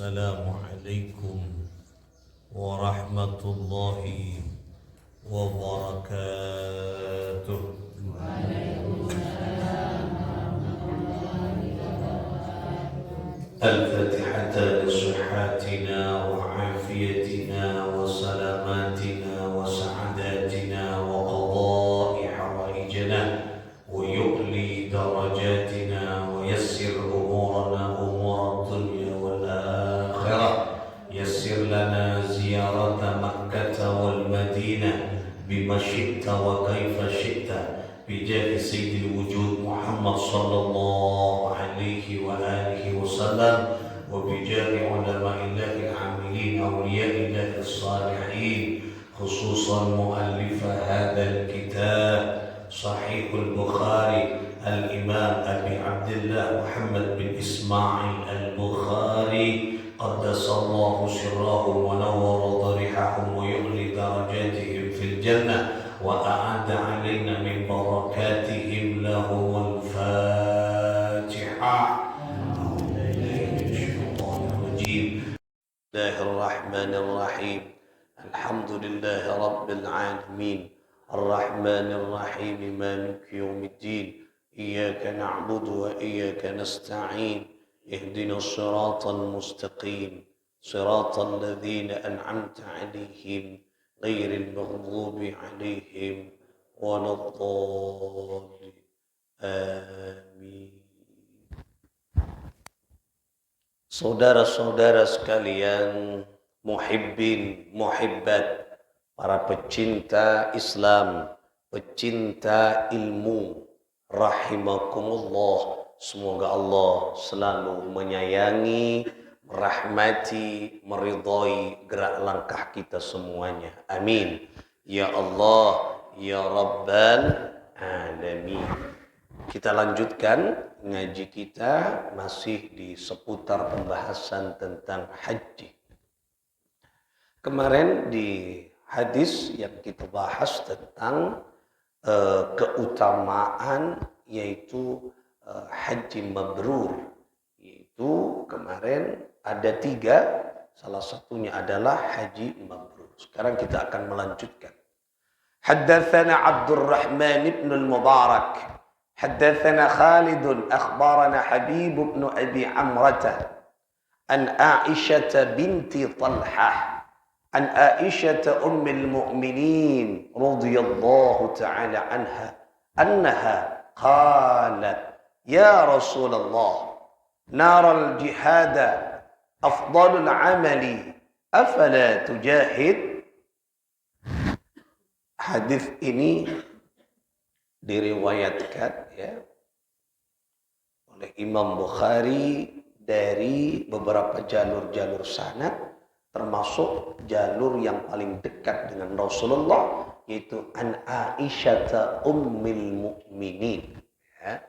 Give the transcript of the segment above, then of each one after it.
السلام عليكم ورحمة الله وبركاته. الفاتحة لصحاتنا وعافيتنا وسلاماتنا وسعاداتنا وقضاء حوائجنا ويؤلي درجاتنا ويسر أمورنا أمور الدنيا والآخرة. يسر لنا زيارة مكة والمدينة بما شئت وكيف شئت بجاه سيد الوجود محمد صلى الله عليه وآله وسلم وبجاه علماء الله العاملين أولياء الله الصالحين، خصوصا مؤلف هذا الكتاب صحيح البخاري الإمام أبي عبد الله محمد بن إسماعيل البخاري قدس الله سرهم ونور ضريحهم ويعلي درجاتهم في الجنة وأعد علينا من بركاتهم لهم الفاتحة. بسم الله الرحمن الرحيم. الحمد لله رب العالمين الرحمن الرحيم مالك يوم الدين إياك نعبد وإياك نستعين اهدنا الصراط المستقيم صراط الذين أنعمت عليهم غير المغضوب عليهم ولا الضالين آمين. Saudara-saudara sekalian, muhibbin, muhibbat, para pecinta Islam, pecinta ilmu, rahimakumullah. Semoga Allah selalu menyayangi, merahmati, meridhai gerak langkah kita semuanya. Amin. Ya Allah, ya Rabbal Alamin. Kita lanjutkan ngaji kita masih di seputar pembahasan tentang haji. Kemarin di hadis yang kita bahas tentang keutamaan yaitu haji mabrur, yaitu kemarin ada 3, salah satunya adalah haji mabrur. Sekarang kita akan melanjutkan. Haddatsana Abdurrahman ibn al-Mubarak حدثنا خالد أخبرنا حبيب بن أبي عمرة عن عائشة بنت طلحة عن عائشة أم المؤمنين رضي الله تعالى عنها أنها قالت يا رسول الله نار الجهاد أفضل العمل أفلا تجاهد. Hadis ini diriwayatkan ya oleh Imam Bukhari dari beberapa jalur-jalur sanad, termasuk jalur yang paling dekat dengan Rasulullah yaitu an Aisyah ummil mukminin ya.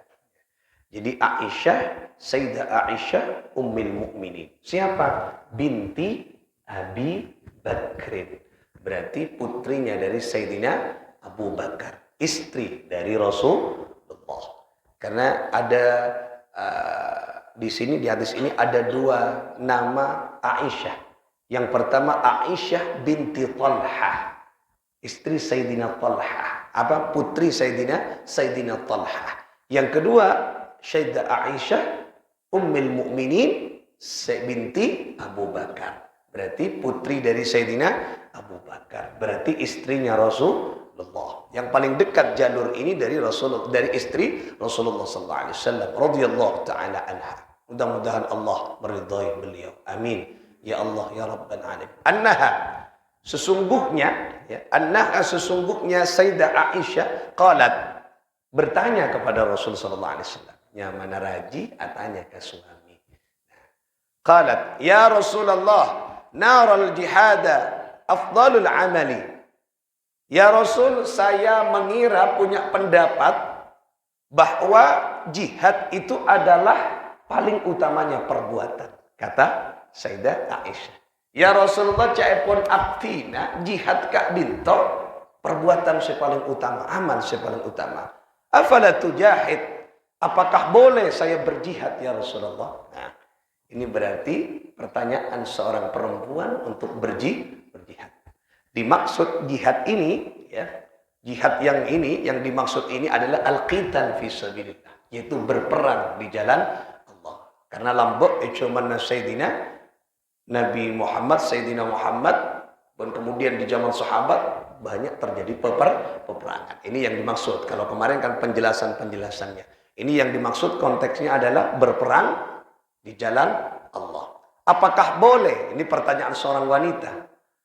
Jadi Aisyah, Sayyidah Aisyah ummil mukminin. Siapa? Binti Abi Bakrin. Berarti putrinya dari Sayyidina Abu Bakar, istri dari Rasulullah. Karena ada di sini di hadis ini ada 2 nama Aisyah. Yang pertama Aisyah binti Talhah, istri Sayyidina Talhah, putri Sayyidina Talhah. Yang kedua Sayyidah Aisyah ummul mukminin binti Abu Bakar. Berarti putri dari Sayyidina Abu Bakar. Berarti istrinya Rasulullah. Yang paling dekat jalur ini dari Rasulullah, dari istri Rasulullah sallallahu alaihi wasallam radhiyallahu taala anha. Mudah-mudahan Allah meridhai beliau. Amin. Ya Allah ya Rabbal alamin. Annaha, sesungguhnya ya, annaha sesungguhnya Sayyidah Aisyah qalat, bertanya kepada Rasul sallallahu alaihi wasallam. Ya mana raji tanya ke suami. Qalat ya Rasulullah naral jihada afdalul amali. Ya Rasul, saya mengira punya pendapat bahwa jihad itu adalah paling utamanya perbuatan. Kata Sayyidah Aisyah. Ya Rasulullah, caipun abdina jihad kak binto perbuatan yang paling utama, amal yang paling utama. Afala tujahid, apakah boleh saya berjihad ya Rasulullah? Nah, Ini berarti pertanyaan seorang perempuan untuk berjihad. Dimaksud jihad ini, ya, jihad yang ini, yang dimaksud ini adalah al-qital fi sabilillah, yaitu berperang di jalan Allah. Karena lambok cuman Sayyidina Nabi Muhammad, Sayyidina Muhammad, dan kemudian di zaman sahabat banyak terjadi peperangan. Ini yang dimaksud. Kalau kemarin kan penjelasannya. Ini yang dimaksud konteksnya adalah berperang di jalan Allah. Apakah boleh? Ini pertanyaan seorang wanita.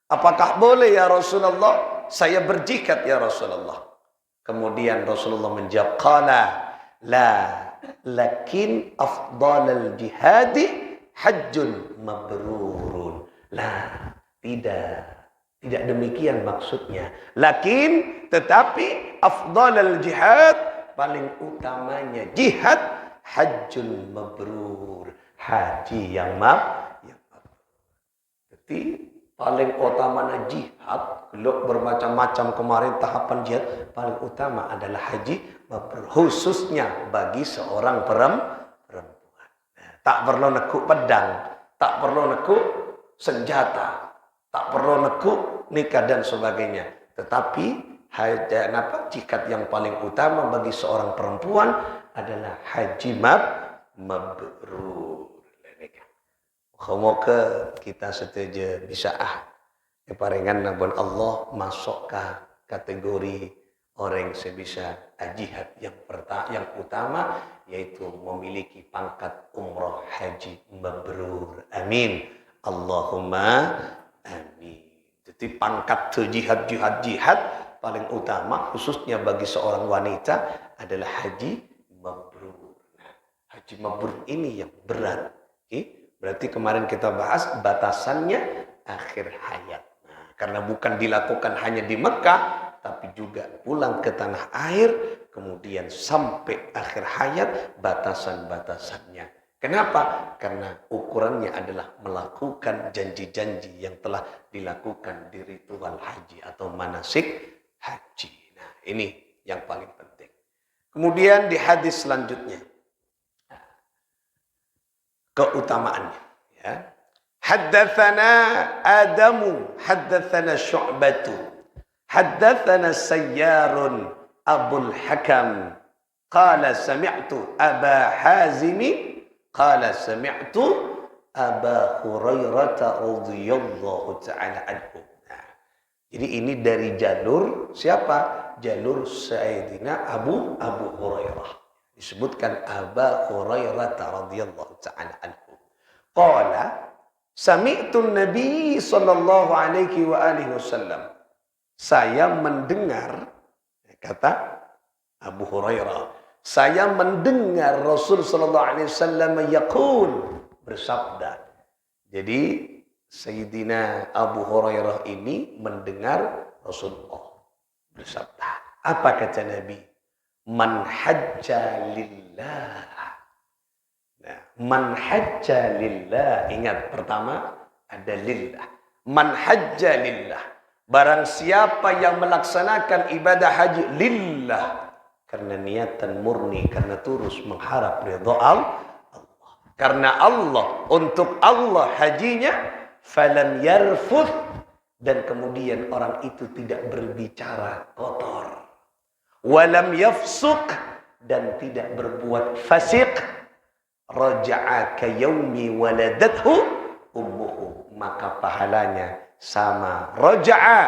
Apakah boleh ya Rasulullah saya berjihad ya Rasulullah? Kemudian Rasulullah menjawab, qala la lakin afdalul jihadi hajjun mabrurun. La, tidak demikian maksudnya. Lakin, tetapi afdalul jihad, paling utamanya jihad, hajjun mabrur, haji yang mabrur. Jadi paling utamanya jihad, kalau bermacam-macam kemarin tahapan jihad, paling utama adalah haji mabrur, khususnya bagi seorang perempuan. Tak perlu nekuk pedang, tak perlu nekuk senjata, tak perlu nekuk nikah dan sebagainya. Tetapi jihad yang paling utama bagi seorang perempuan adalah haji mabrur. Semoga kita setuju bisa paringan nabun Allah masuk ke kategori orang yang bisa jihad yang utama, yaitu memiliki pangkat umrah haji mabrur. Amin. Allahumma amin. Jadi pangkat jihad paling utama khususnya bagi seorang wanita adalah haji mabrur. Nah, haji mabrur ini yang berat. Berarti kemarin kita bahas batasannya akhir hayat. Nah, karena bukan dilakukan hanya di Mekah, tapi juga pulang ke tanah air, kemudian sampai akhir hayat batasan-batasannya. Kenapa? Karena ukurannya adalah melakukan janji-janji yang telah dilakukan di ritual haji atau manasik haji. Nah, ini yang paling penting. Kemudian di hadis selanjutnya, keutamaannya, ya. Haddatsana Adamu, haddatsana Syu'batu, haddatsana Sayyarun Abul Hakam, qala sami'tu Aba Hazim, qala sami'tu Aba Hurairah radhiyallahu ta'ala anhu. Nah, jadi ini dari jalur siapa? Jalur Sayyidina Abu Hurairah. Disebutkan Aba Hurairah radhiyallahu ta'ala anhu. Qala sami'tu Nabi sallallahu alaihi wa alihi wasallam. Saya mendengar, kata Abu Hurairah, saya mendengar Rasul sallallahu alaihi wasallam yaqul, bersabda. Jadi Sayyidina Abu Hurairah ini mendengar Rasulullah bersabda. Apa kata Nabi? Man hajja lillah. Nah, man hajja lillah. Ingat, pertama ada lillah. Man hajja lillah. Barang siapa yang melaksanakan ibadah haji lillah, karena niatan murni, karena tulus mengharap ridha Allah. Karena Allah, untuk Allah hajinya, falam yarfuth, dan kemudian orang itu tidak berbicara kotor. Walam yafsuq, dan tidak berbuat fasik. Raja'a ka yaumi waladathu ummuhu, maka pahalanya sama raja'a,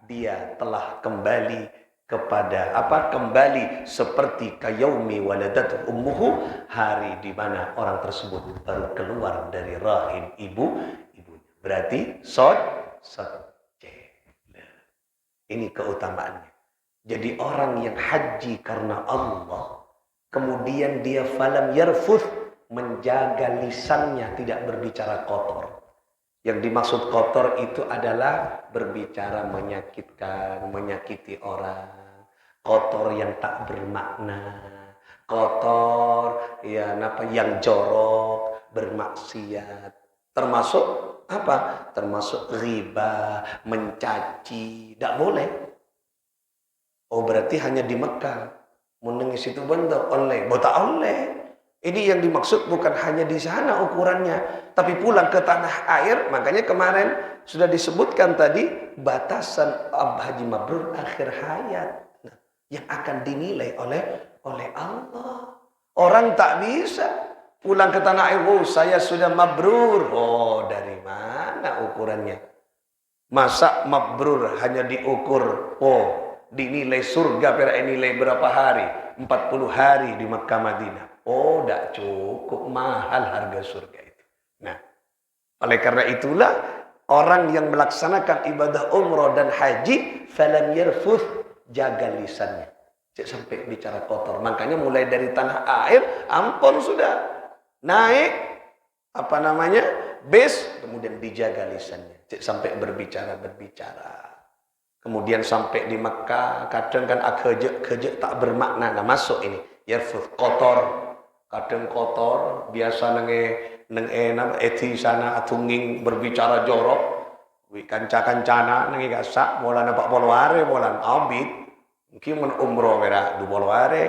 dia telah kembali kepada kembali seperti kayaumi waladathu ummuhu, hari di mana orang tersebut baru keluar dari rahim ibunya. Berarti ini keutamaannya. Jadi orang yang haji karena Allah, kemudian dia falam yarfuth, menjaga lisannya tidak berbicara kotor. Yang dimaksud kotor itu adalah berbicara menyakitkan, menyakiti orang, kotor yang tak bermakna, kotor yang jorok, bermaksiat. Termasuk apa? Termasuk riba, mencaci, tidak boleh. Oh, berarti hanya di Mekah. Menengis itu bentuk oleh, botak oleh. Ini yang dimaksud bukan hanya di sana ukurannya, tapi pulang ke tanah air. Makanya kemarin sudah disebutkan tadi batasan haji mabrur akhir hayat, nah, yang akan dinilai oleh Allah. Orang tak bisa pulang ke tanah air, oh saya sudah mabrur. Oh, dari mana ukurannya? Masa mabrur hanya diukur, oh dinilai surga nilai berapa hari? 40 hari di Makkah Madinah. Oh, tidak cukup, mahal harga surga itu. Nah, oleh karena itulah orang yang melaksanakan ibadah umroh dan haji, falam yarfuth, jaga lisannya. Cek sampai bicara kotor. Makanya mulai dari tanah air, ampun sudah. Naik, base, kemudian dijaga lisannya. Cek sampai berbicara. Kemudian sampai di Mekah, kadang kan kejek tak bermakna. Nah, masuk ini, yarfuth, kotor. Kadang kotor, biasa eti sana atunging berbicara jorok, kanca-kancana nengi gasak, molan apa polware, molan abid, mungkin men umroh era 2 polware,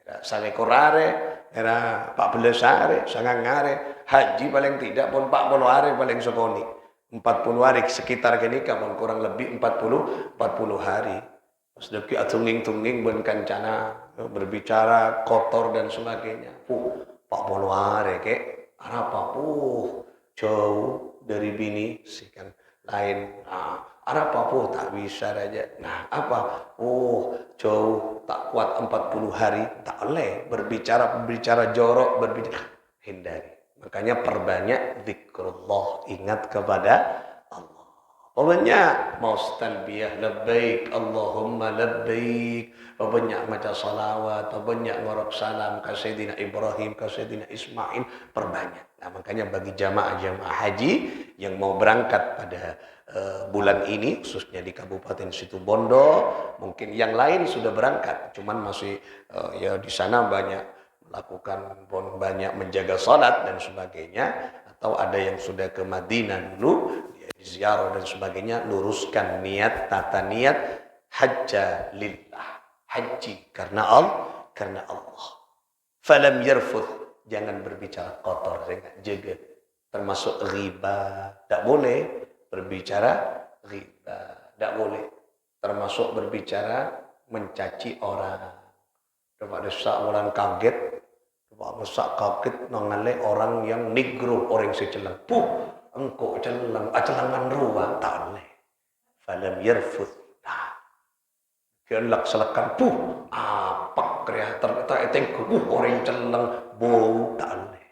era 1 korare, era 14 are, 9 are, haji paling tidak pun 4 polware paling sekoni, 40 hari sekitar gini kapan kurang lebih 40 hari. Sedeki atunging-tunging ben kancana berbicara kotor dan sebagainya. Pak Polware kek apa jauh dari bini sih kan lain. Nah, apa tak bisa aja. Nah, apa? Jauh tak kuat 40 hari tak boleh berbicara jorok, berbicara hindari. Makanya perbanyak zikrullah, ingat kepada Allah. Banyak mau talbiyah labbaik Allahumma labbaik, banyak baca salawat, banyak ngorok salam ke Sayyidina Ibrahim, ke Sayyidina Ismail, perbanyak. Nah, makanya bagi jamaah-jamaah haji yang mau berangkat pada bulan ini, khususnya di Kabupaten Situbondo, mungkin yang lain sudah berangkat, cuman masih ya di sana banyak melakukan banyak menjaga salat dan sebagainya, atau ada yang sudah ke Madinah dulu ziarah dan sebagainya, luruskan niat, tata niat hajja lillah, haji karena Allah. Falam yarfuth, jangan berbicara kotor, jaga, termasuk riba, tidak boleh berbicara riba, tidak boleh, termasuk berbicara mencaci orang. Coba desak orang kaget, nongale orang yang negro, orang seceleng, engkau celangan ruang tak boleh. Falam yarfuth. Nah, kian laksanakan apa kreator tak etengku orang celang bau tak boleh.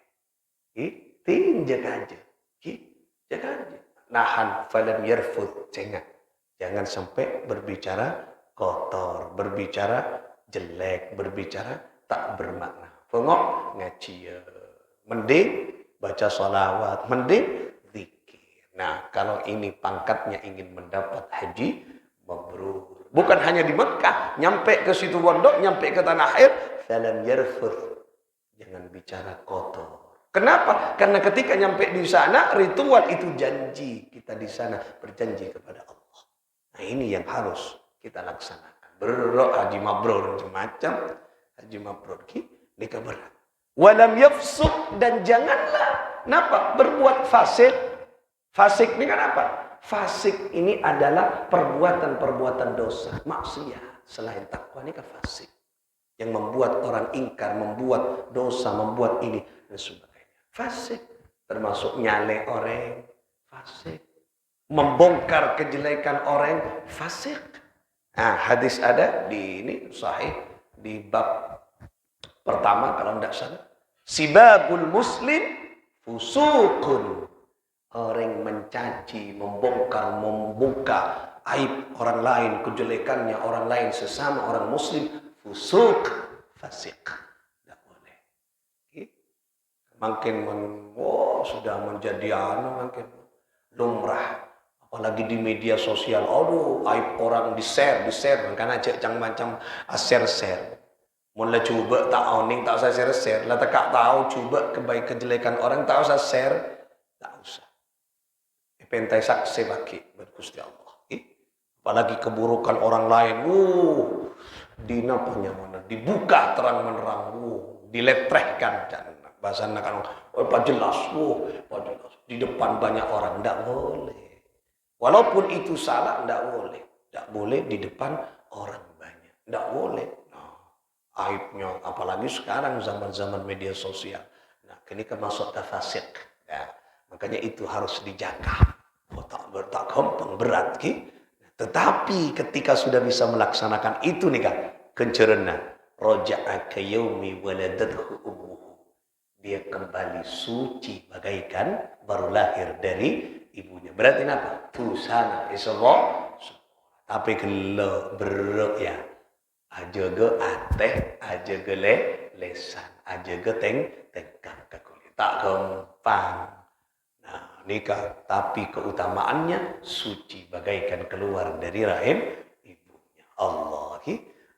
Jaga aja. Jaga aja. Nahan falam yarfuth, jangan sampai berbicara kotor, berbicara jelek, berbicara tak bermakna. Pengok ngaji, mending baca sholawat, mending nah, kalau ini pangkatnya ingin mendapat haji mabrur. Bukan hanya di Mekah, nyampe ke situ Bondo, nyampe ke tanah air, falam yarfuth, jangan bicara kotor. Kenapa? Karena ketika nyampe di sana, ritual itu janji kita di sana berjanji kepada Allah. Nah, ini yang harus kita laksanakan. Berdoa haji mabrur macam haji mabrur ini berat. Walam yafsuq, dan janganlah berbuat fasik. Fasik ini kan apa? Fasik ini adalah perbuatan-perbuatan dosa, maksiat. Selain takwa ini kan fasik. Yang membuat orang ingkar, membuat dosa, membuat ini dan sebagainya. Fasik. Termasuk nyale orang, fasik. Membongkar kejelekan orang, fasik. Nah, hadis ada di ini sahih di bab pertama kalau tidak salah. Sibabul muslim fusukun. Orang mencaci, membongkar, membuka aib orang lain, kejelekannya orang lain sesama orang muslim, fusuk, fasik. Tidak boleh. Makin sudah menjadi makin lumrah. Apalagi di media sosial, aib orang di-share, makanya cek macam share. Mulai coba tak owning, tak usah share. Lah tak tahu coba kejelekan orang, tak usah share, tak usah. Pentai saksi bagi Gusti Allah. Apalagi keburukan orang lain, dibuka terang menerang, diletrehkan, bahasa anak kan, oh Pak jelas, Pak jelas. Di depan banyak orang, tidak boleh. Walaupun itu salah, tidak boleh. Tidak boleh di depan orang banyak. Tidak boleh. Nah, aibnya, apalagi sekarang zaman-zaman media sosial. Nah, ini masuk tafasik. Ya, makanya itu harus dijaga. Oh, tak gampang, berat. Tetapi ketika sudah bisa melaksanakan itu nih kan, kencerena. Roja'a ka yaumi waladathu ummuhu. Dia kembali suci bagaikan baru lahir dari ibunya. Berarti apa? Tusana isobo. Tapi kalau beruk ya. Aja ge ateh, aja ge lesan, aja ge tengkang ke kulit. Tak gampang. Nah, nikah. Tapi keutamaannya suci bagaikan keluar dari rahim ibunya. Allah.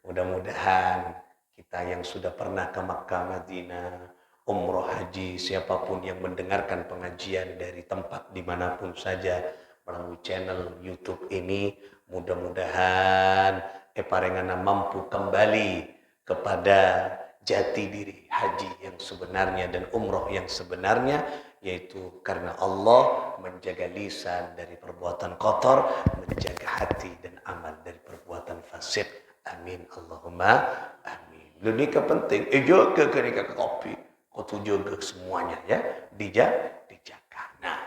Mudah-mudahan kita yang sudah pernah ke Makkah, Madinah, umroh, haji, siapapun yang mendengarkan pengajian dari tempat dimanapun saja melalui channel YouTube ini, mudah-mudahan parengana mampu kembali kepada jati diri haji yang sebenarnya dan umroh yang sebenarnya, yaitu karena Allah menjaga lisan dari perbuatan kotor, menjaga hati dan amal dari perbuatan fasik. Amin Allahumma amin. Ini penting. Jaga ke kopi. Kau jaga semuanya ya. Dijaga. Nah,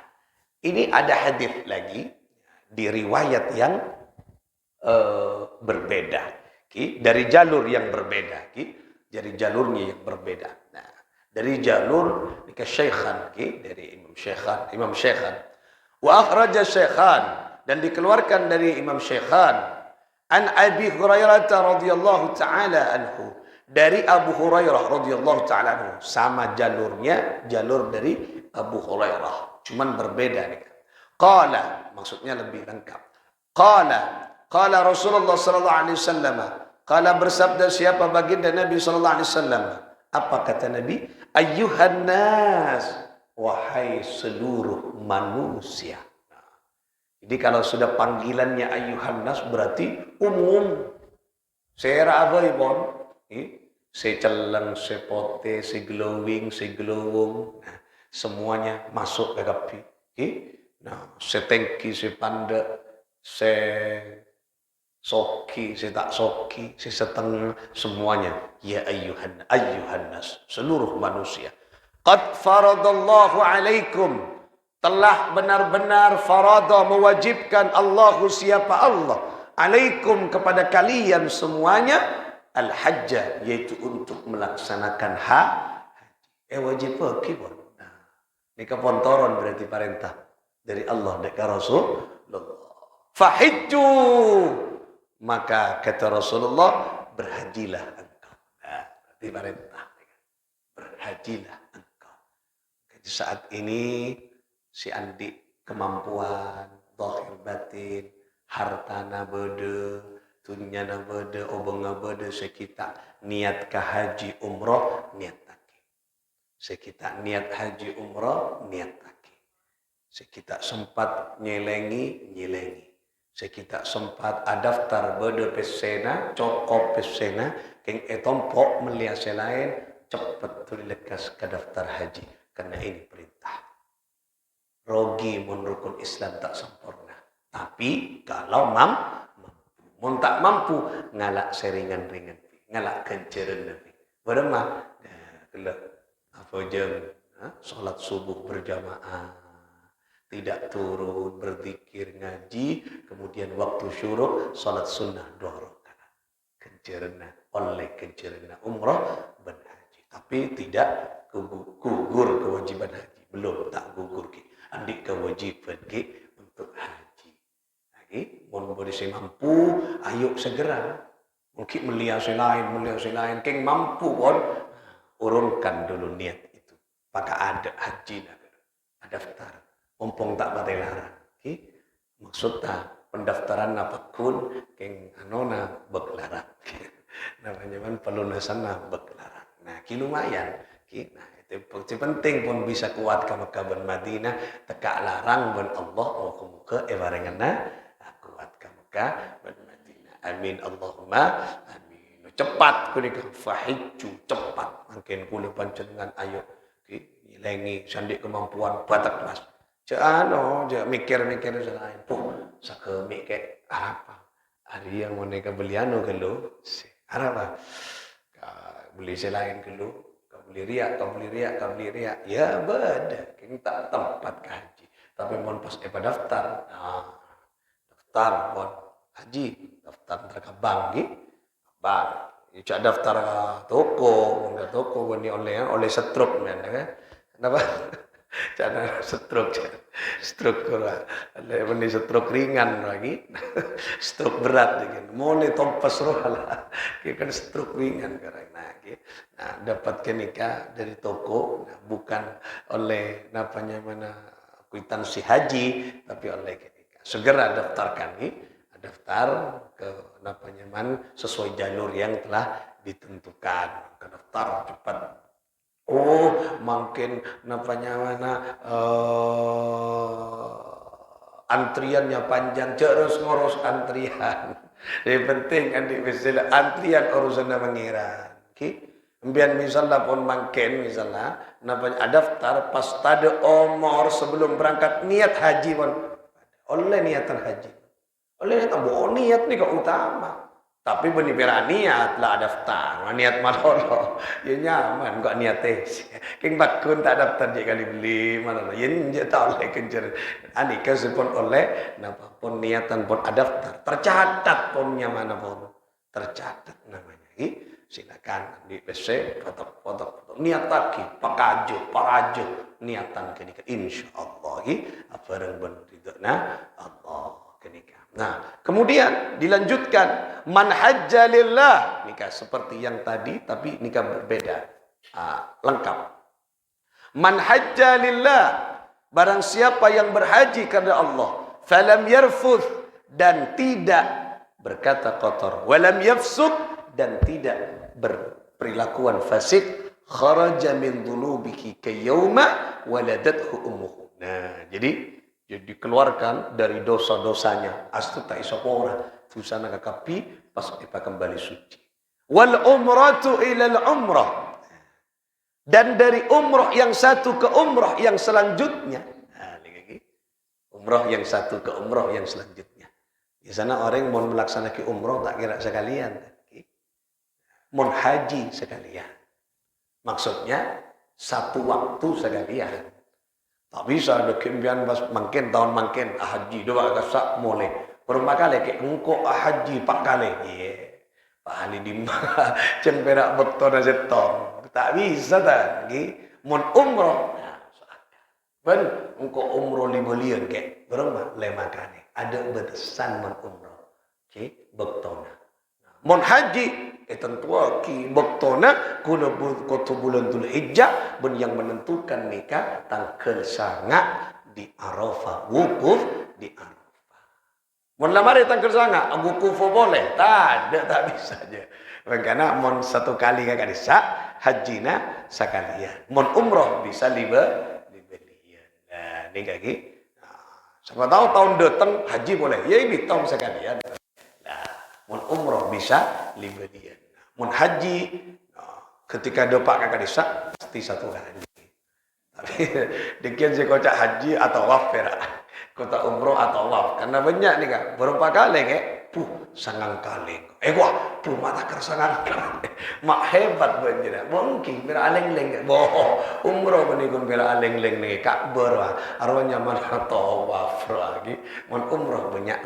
ini ada hadis lagi di riwayat yang berbeda. Dari jalur yang berbeda. Dari jalurnya yang berbeda. Nah, dari jalur ke Syekhan. Dari Imam Syekhan. Wa akhraja Syekhan. Dan dikeluarkan dari Imam Syekhan. An Abi Hurairah radhiyallahu taala anhu, dari Abu Hurairah radhiyallahu taala anhu, sama jalurnya, jalur dari Abu Hurairah, cuman berbeda nih. Qala, maksudnya lebih lengkap. Qala Rasulullah sallallahu alaihi wasallam, qala bersabda siapa baginda Nabi sallallahu alaihi wasallam. Apa kata Nabi? Ayyuhan nas, wahai seluruh manusia. Jadi kalau sudah panggilannya ayyuhan nas berarti umum. Sera apa ibon? Se celeng, se pote, se glowing, se glowong. Nah, semuanya masuk ke kapi. Nah, se tengki, se panda, se soki, se tak soki, se setengah, semuanya. Ya ayyuhan nas, seluruh manusia. Qad faradallahu alaikum. Telah benar-benar farada mewajibkan Allahu siapa Allah alaikum kepada kalian semuanya al-hajjah, yaitu untuk melaksanakan haji. Wajib pergi pun. Nah, ini kepontoran berarti perintah dari Allah dekat Rasulullah. Fahijju, maka kata Rasulullah, berhajilah engkau. Nah, berarti perintah. Berhajilah engkau. Jadi saat ini si andi kemampuan, zahir batin, hartana bede, tunyana bede, obonga bede, sekita niat ke haji umroh, niat taki. Sekita niat haji umroh, niat taki. Sekita sempat nyelengi. Sekita sempat adaftar bede pesena, cokop pesena, keng etompok melihat lain, cepat tulilekas ke daftar haji. Karena ini perintah. Rogi mun rukun Islam tak sempurna. Tapi kalau mun tak mampu ngalak seringan-ringan, ngalak kenceren nabi. Beremah, kelak apa jam salat subuh berjamaah, tidak turun berzikir ngaji, kemudian waktu syuruk salat sunnah 2 rakaat. Kencerena oleh kencerena umrah dan haji. Tapi tidak gugur kewajiban haji, belum tak gugur ki. Andi kewajiban untuk haji. Lagi, mau boleh saya mampu, ayo segera. Mungkin melihat lain, keng mampu pun urunkan dulu niat itu. Maka ada haji ada daftar. Mumpung tak batai larang. Maksudnya pendaftaran apapun, keng anona beglarang. Namanya kan pelunasan beglarang. Nah, lumayan. Nah, itu penting pun bisa kuat ke Mekah dan Madinah, tekak larang ben Allah muka barengana kuat ke Mekah dan Madinah. Amin Allahumma amin. Cepat kunika fahijju, cepat mungkin kuli panjenengan ayo Lengi sandik kemampuan batak kelas. Cak mikir-mikir selain. Sakemi kayak apa? Ada yang mau neka beliano kelo. Apa? Beli selain kelo. Kau beli riak. Ya beda. Kita tempat kaji. Tapi mau pas daftar. Daftar pun haji. Daftar terkabang bang. Cak daftar toko ini oleh setruk kan. Kenapa? Jangan stroke kurang. Ada ini stroke ringan lagi, stroke berat lagi. Mau nih tompas roh lah, kan stroke ringan karena. Nah, dapatkan nikah dari toko, bukan oleh mana kwitansi haji, tapi oleh nikah. Segera daftarkan daftar ke sesuai jalur yang telah ditentukan. Daftar cepat. Makin antriannya panjang, terus ngurus antrian. Yang penting kan misalnya antrian urusan mengira. Kemudian misalnya pun makin daftar pas tade umur sebelum berangkat niat haji pun oleh niatan haji. Oleh niat nih kok utama. Tapi benipera niat lah daftar, niat malolo, ya nyaman kok niat King bakun tak daftar je kali beli malolo, ya nje tak oleh kejar. Anika sepun oleh, napa pun niatan pun daftar, tercatat punnya mana pun, tercatat namanya. Silakan di PC foto niat lagi, parajo niatan kenika insyaallah apa yang benar Allah kenika. Nah, kemudian dilanjutkan man hajja lillah, nikah seperti yang tadi tapi nikah berbeda. Lengkap. Man hajja lillah, barang siapa yang berhaji karena Allah, falam yarfuth, dan tidak berkata kotor, walam yafsuk, dan tidak berperilakuan fasik, kharaja min dhunubihi kayauma waladathu ummuhu. Nah, jadi dikeluarkan dari dosa-dosanya. Astu tak isopora. Susana kakapi pas kita kembali suci. Wal umratu ilal umrah. Dan dari umrah yang satu ke umrah yang selanjutnya. Umrah yang satu ke umrah yang selanjutnya. Di sana orang mau melaksanakan umrah tak kira sekalian. Mau haji sekalian. Maksudnya satu waktu sekalian. Tak bisa ada kembian makin tahun makin haji dua kasak mulai berapa kali ke engkau haji 4 kali Pak Ali dimana cemperak beton aja tong tak bisa tak mun umroh ben engkau umroh libelian ke berapa 5 kali ada batasan mun umroh beton mun haji tentu ki bektona kuna koto bulan Dzulhijjah ben yang menentukan nikah tanggal sanga di Arafah, wukuf di Arafah. Mun lamari tanggal sanga wukuf boleh? Tak bisa aja. Karena mun satu kali kakak bisa hajina sekalian. Mun umroh bisa libelian. Nah, ini kaki. Siapa tahu tahun datang haji boleh. Ya ini tahun sekalian. Nah, mun umroh bisa libelian. Mun haji ketika dopak kakak desa pasti satu kali. Tapi dikian si kocak haji atau waf kota umroh atau waf karena banyak nih kak berapa kali kek sangang kali mata kersangan kali mak hebat banjir mungkin bera aleng-leng umroh menikun bera aleng-leng nih kak arwahnya mana tawaf lagi mun umroh banyak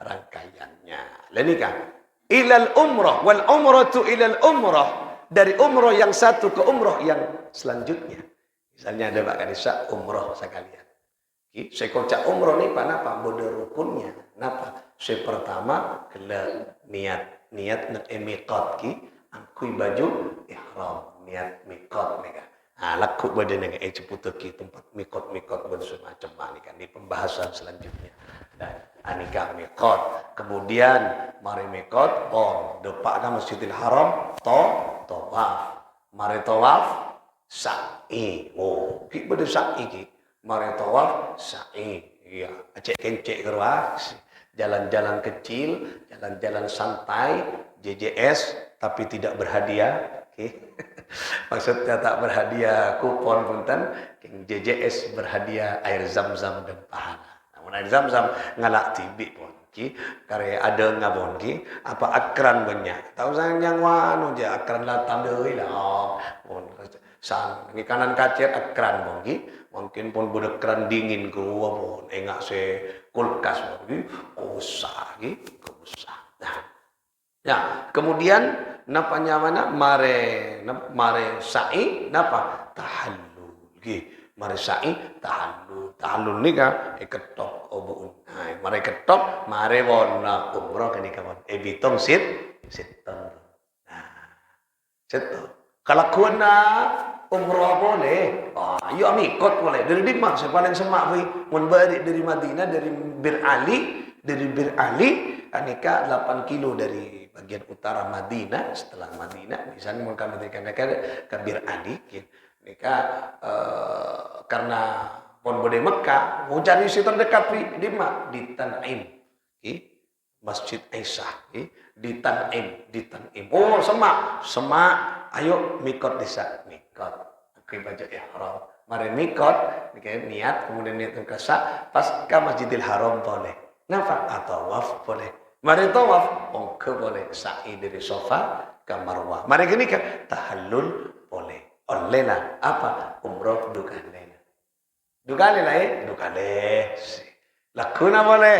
rangkaiannya lain kan ilal umrah wal umratu ilal umrah, dari umrah yang satu ke umrah yang selanjutnya. Misalnya ada Pak Kanisa umrah sekalian. Saya kocak umrah ni apa? Bodoh rukunnya. Napa? Saya pertama kena niat nak miqat angkui baju ihram niat miqat mereka. Laku badan yang ceput ki tempat miqat bersemacam ni kan di pembahasan selanjutnya. Dan anikah miqat, kemudian mari miqat, depak ka Masjidil Haram, tawaf. Mari tawaf, sa'i. Ki bade sa'i ki. Mari tawaf, sa'i. Iya, acek-kencek kerwa, jalan-jalan kecil, jalan-jalan santai, JJS tapi tidak berhadiah. Okay. Maksudnya tak berhadiah kupon punten, King JJS berhadiah air zam-zam dan pahala. Namun air zam-zam ngalak tibik pun. Ki kare ada ngabon ki apa akran banyak. Tahu sang yang wanu je akran latang deui lah. Pun sang ni kanan kacir akran pun ki. Mungkin pun bude keran dingin ke pun engak se kulkas pun ki usah ki usah. Nah. Ya, kemudian napanya mana? Mare sa'i napa? Tahallul. Mare sa'i tahallul. Tahallul ni ka ketok obuun. Nah, mare ketok mare wona umroh kani kawan. Bitong siton. Nah, siton. Kalau kuna umroh boleh. Yo amikot boleh. Dari di mak paling semak wi mun balik dari Madinah dari Bir Ali anika 8 kilo dari bagian utara Madinah. Setelah Madinah misalnya mau kami ke Bir Ali nika karena pon bode Mekah mau cari situ terdekat di mak di Tan'im Masjid Aisyah di Tan'im oh semak ayo mikot desa mikot aku baca ihram mari mikot niat kemudian niat kasa pas ke Masjidil Haram boleh nafak atau tawaf boleh mari tawaf ongke boleh sa'i dari sofa ke Marwah mari gini kan tahallul boleh oleh lah apa umroh dukane lakuna boleh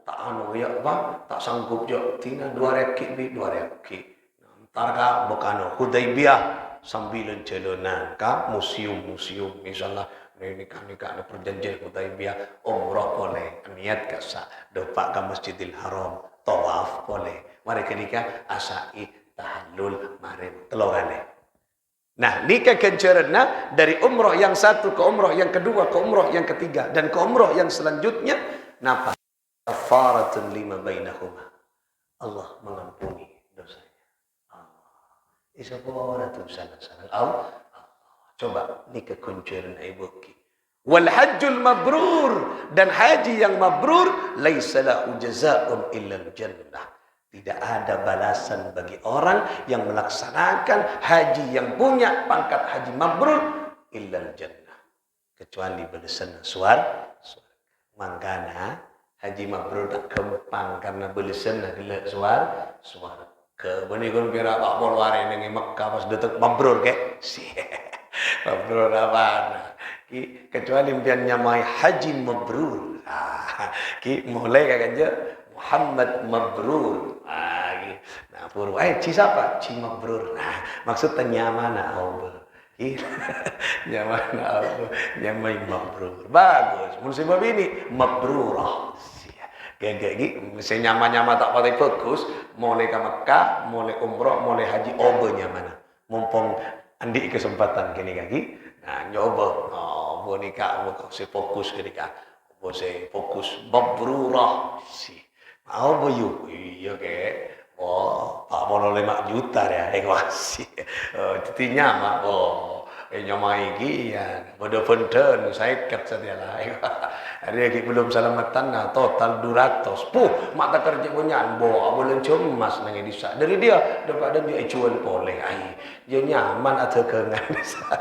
tak anu ya apa tak sanggup jo tina 2 reki ntar ka bekano Hudaybiyah sambil jalanan ka museum misalnya nikah perjanjian Hudaybiyah umrah boleh niat ka sa dopak ka Masjidil Haram tawaf boleh mari kenika asai tahallul mari telorane. Nah, nikah kencerana dari umrah yang satu ke umrah yang kedua ke umrah yang ketiga dan ke umrah yang selanjutnya napa? Kafaratun lima bainahuma. Allah mengampuni dosanya. Isa po ora tu sana-sana. Coba nikah kencerana ibuki. Wal hajjul mabrur dan haji yang mabrur laisa lahu jazaa'un illa al-jannah. Tidak ada balasan bagi orang yang melaksanakan haji yang punya pangkat haji mabrur illal jannah kecuali balasan surga. Mangkana haji mabrur tak kempang karena balasan gelak surga. Bani kun kira Pak Pol ware ning Mekah pas detek mabrur ke. Mabrur apa? Kecuali impian nyamai haji mabrur. Ki mulai kagak Muhammad mabrur. Nah, purwa ci siapa? Ci mabrur. Nah, maksudnya nyamana Allah. Nyamana Allah, nyamai mabrur. Bagus. Mun sebab ini mabrurah. Gege misalnya nyama-nyama tak pakai fokus, mulai ke Mekah, mulai umroh, mulai haji obe nyamana. Mumpung andi kesempatan kini kaki. Nah, nyoba. Oh, nikah mau fokus kini kak. Bose fokus mabrurah sih. Mau boyu, iya ke, Pak Mono 5 juta ya, ekuasi, titinya mak, nyamai gian, bodoh punten, saya kat setialah, hari ini belum selamatan, nah total 200, mak tak kerja punya, boleh cemas nanti disa, dari dia, daripada dia jual boleh, dia nyaman atau kengan disa,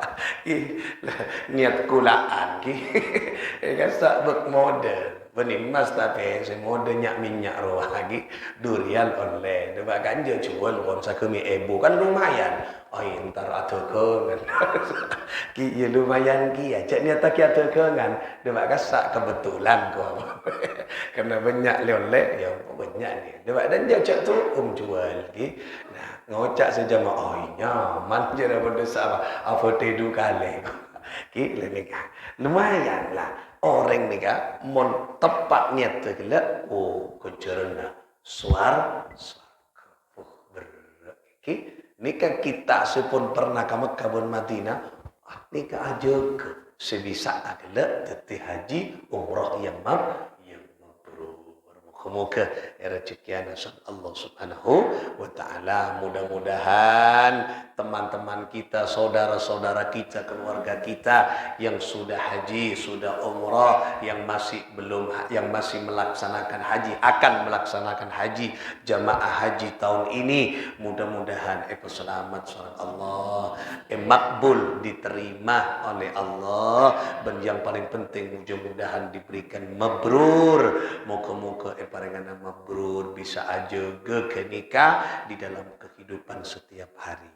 niat kulaan, kan tak bermodel. Benih mas tapi semodenya minyak roh lagi durian oleh debat ganja jual pun sakumi ebu kan lumayan ntar ada kengan ki ya lumayan ki aja niat tak ada kengan debat kasak kebetulan kau karena banyak oleh ya banyak ni debat dan dia cak tu jual ki nah ngocak saja mah nyaman je dah berdosa apa tidur kali ki lenika lumayan lah orang ni kan mon tepat niat tu gila kejarana suar berki ni kan kita sepun pernah ke Mekah dan Madinah ni kan aja ke sebisa adalah teti haji umrah yang mabrur moga rezekian Allah Subhanahu wa taala mudah-mudahan teman-teman kita, saudara-saudara kita, keluarga kita yang sudah haji, sudah umrah, yang masih melaksanakan haji, akan melaksanakan haji, jamaah haji tahun ini, mudah-mudahan selamat surah Allah, makbul, diterima oleh Allah, dan yang paling penting mudah-mudahan diberikan mabrur, muka-muka paringana mabrur, bisa aja ke nikah di dalam kehidupan setiap harinya.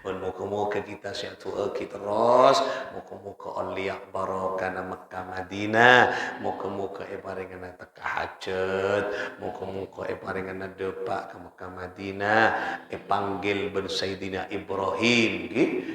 Muka-muka kita siatu kita terus, muka-muka oliak barokah Mekah Madinah, muka-muka paringana teka hajat, muka-muka paringana depak ke Mekah Madinah, panggil ben Sayyidina Ibrahim gitu.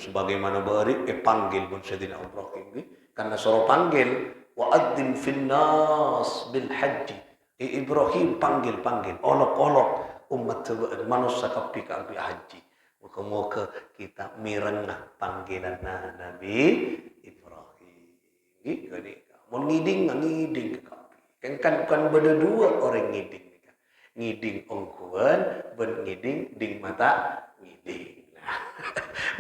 Sebagaimana beri panggil ben Sayyidina Ibrahim gitu. Karena suruh panggil wa adzim fin nas bil haji. Ibrahim panggil olok-olok umat manusia kapika ambil haji. Muka-muka kita mirengah panggilan Nabi Ibrahim. Gitu ni. Mun ngiding ke kapi. Kan berdua orang ngiding. Ngiding ongkuan, ben ngiding ding mata ngiding.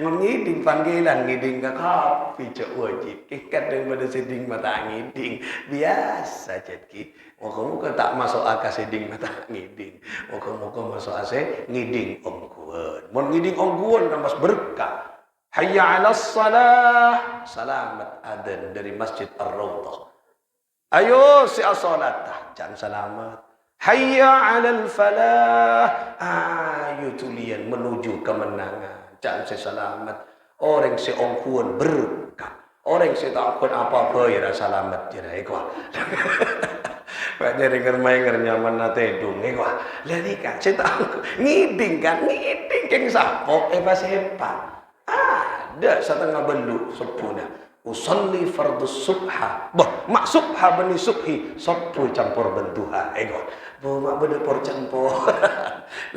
Ngiding panggilan ngiding ke kapi cak wajib. Kan daripada seding mata ngiding biasa jadi. Muka-muka tak masuk akal seding mata ngiding. Muka-muka masuk ase ngiding ongkuan. Mun ngiding ongkuan kan mas berkah. Hayya 'alas salah. Selamat adzan dari Masjid Ar-Raudhah. Ayo si as-salatah, jangan selamat. Hayya 'alal falah. Ayo tulian menuju kemenangan. Jangan selamat. Orang si ongkuan berkah. Orang si takut apa-apa ya selamat jera ikwa. Pak jadi kermain nyaman nate dung ikwa. Lah nikah cetak ngiding keng sapo pas hepa. Ada setengah bendu sepuna. Usolli fardus subha. Mak subha bani subhi. Sopu campur bentuha. Ego. Mak benda por campur.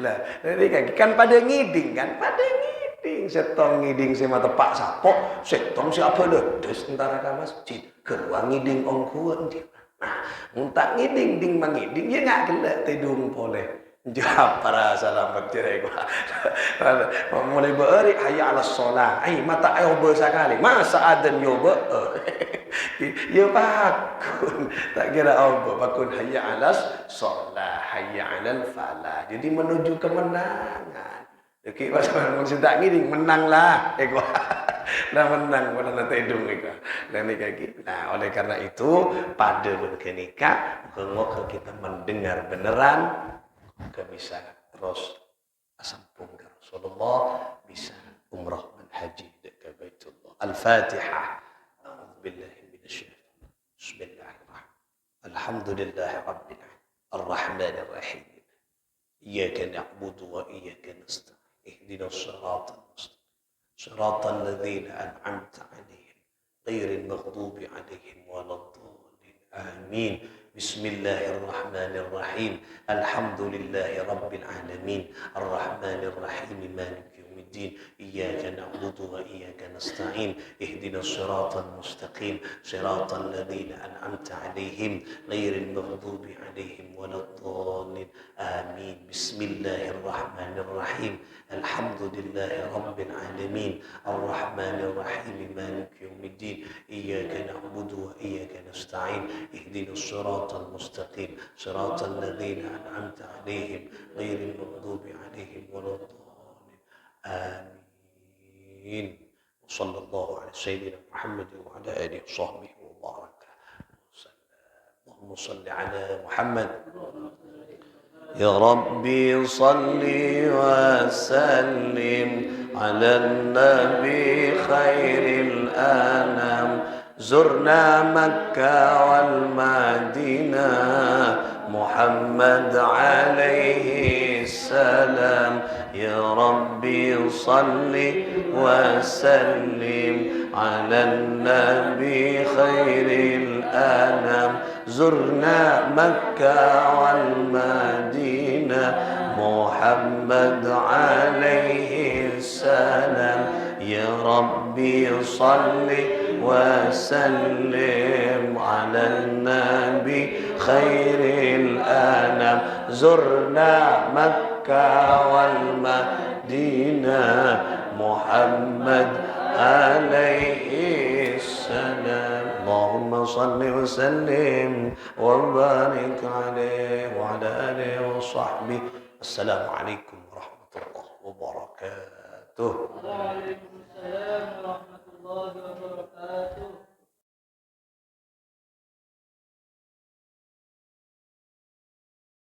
Lah, jadi kan pada ngiding kan? Pada ngiding. Setong ngiding si mata pak sapo. Setong siapa ledes antara ke masjid. Keruang ngiding ongkuan dia. Nah, muntak ngiding ding mangiding. Ya nggak gelak tidung boleh. Jawab para selamat cerai gua. Mulai beri hayya 'alas shalah. Mata ayo sekali. Masa adan yo ya pakun. Tak kira apa pakun hayya 'alas shalah, hayya 'alal falah. Jadi menuju kemenangan. Okey pasal mun tak ngiding menanglah. Gua. Nah menang pada nanti hidung nikah. Dan nikah gitu. Nah oleh karena itu pada berkenikah moga kita mendengar beneran. Bisa terus sambung ke Rasulullah, bisa umrah dan haji ke Baitullah. Al-Fatihah. A'udzubillahi minasyaitonir. Bismillahirrahmanirrahim. Alhamdulillahi rabbil alamin. Arrahmanir rahim. Iyyaka na'budu wa iyyaka nasta'in. Ihdinas siratal mustaqim. Siratal ladzina an'amta 'alaihim, ghairil maghdubi 'alaihim waladdallin. Amin. Bismillahirrahmanirrahim. Alhamdulillahi rabbil alamin. Arrahmanir rahim. Maliki yaumiddin. Iyyaka na'budu wa iyyaka nasta'in. Ihdinas siratal mustaqim. Siratal ladzina an'amta 'alaihim, ghairil maghdubi 'alaihim waladdallin. Amin. Bismillahirrahmanirrahim. Alhamdulillahi rabbil alamin. Arrahmanir rahim. Maliki yaumiddin. Iyyaka na'budu wa iyyaka nasta'in. Ihdinas siratal mustaqim. Siratal ladzina an'amta 'alaihim, ghairil maghdubi 'alaihim waladdallin. Amin. Wassallallahu ala sayyidina Muhammad wa ala alihi wa sahbihi wa baraka. Allahumma shalli ala Muhammad. Ya Rabbi salli wa sallim ala nabi khairil anam. Zurna Makkah wal Madinah. Muhammad alaihi salam. Ya Rabbi salli wa sallim ala nabi khairil anam. Zurna Makkah wal Madinah. Muhammad alaihi salam. Ya Rabbi salli wa sallim ala nabi khairil anam. Zurna Makkah wal Madinah. سيدنا محمد عليه السلام. اللهم صل وسلم وبارك عليه وعلى آله وصحبه. السلام عليكم ورحمة الله وبركاته.